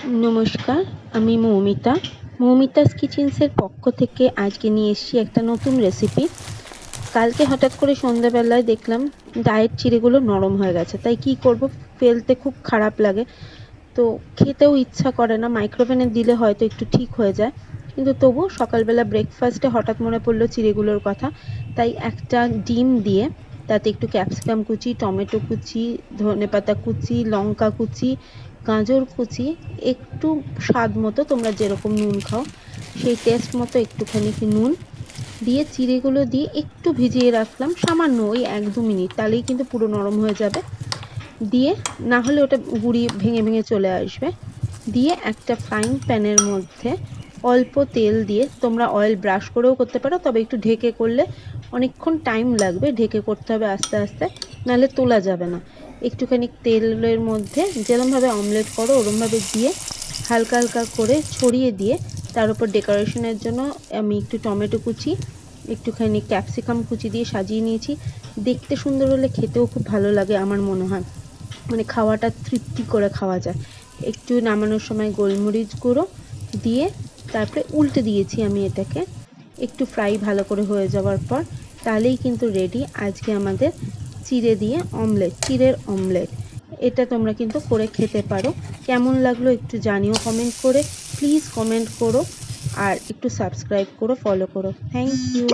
नमस्कार, আমি মৌমিতাস কিচেন্সের পক্ষ থেকে আজকে নিয়ে এসেছি একটা নতুন রেসিপি। কালকে হঠাৎ করে সন্ধ্যাবেলায় দেখলাম ডায়েট চিড়েগুলো নরম হয়ে গেছে, তাই কি করব, ফেলতে খুব খারাপ লাগে, তো খেতেও ইচ্ছা করে না। মাইক্রোওভেনে দিলে হয়তো একটু ঠিক হয়ে যায়, কিন্তু তবু সকালবেলা ব্রেকফাস্টে হঠাৎ মনে পড়লো চিড়েগুলোর কথা, তাই একটা ডিম দিয়ে তাতে একটু ক্যাপসিকাম কুচি, টমেটো কুচি, ধনেপাতা কুচি, লঙ্কা কুচি, গাজর কুচি, একটু স্বাদ মতো তোমরা যেরকম নুন খাও সেই টেস্ট মতো একটুখানি নুন দিয়ে চিড়েগুলো দিয়ে একটু ভিজিয়ে রাখলাম, সামান্য ওই 1-2 মিনিট, তাহলেই কিন্তু পুরো নরম হয়ে যাবে। দিয়ে না হলে ওটা গুঁড়ি ভেঙে ভেঙে চলে আসবে। দিয়ে একটা ফ্রাইং প্যানের মধ্যে অল্প তেল দিয়ে, তোমরা অয়েল ব্রাশ করেও করতে পারো, তবে একটু ঢেকে করলে অনেকক্ষণ টাইম লাগবে, ঢেকে করতে হবে আস্তে আস্তে, নাহলে তোলা যাবে না। একটুখানি তেলের মধ্যে যেরমভাবে অমলেট করো ওরমভাবে দিয়ে হালকা হালকা করে ছড়িয়ে দিয়ে তার উপর ডেকোরেশনের জন্য আমি একটু টমেটো কুচি, একটুখানি ক্যাপসিকাম কুচি দিয়ে সাজিয়ে নিয়েছি। দেখতে সুন্দর হলে খেতেও খুব ভালো লাগে আমার মনে হয়, মানে খাওয়াটা তৃপ্তি করে খাওয়া যায়। একটু নামানোর সময় গোলমরিচ গুঁড়ো দিয়ে তারপরে উল্টে দিয়েছি আমি এটাকে, একটু ফ্রাই ভালো করে হয়ে যাওয়ার পর তাহলেই কিন্তু রেডি আজকে আমাদের চিড়ে দিয়ে অমলেট, চিড়ের অমলেট। এটা তোমরা কিন্তু করে খেতে পারো। কেমন লাগলো একটু জানিও কমেন্ট করে, প্লিজ কমেন্ট করো আর একটু সাবস্ক্রাইব করো, ফলো করো। Thank you.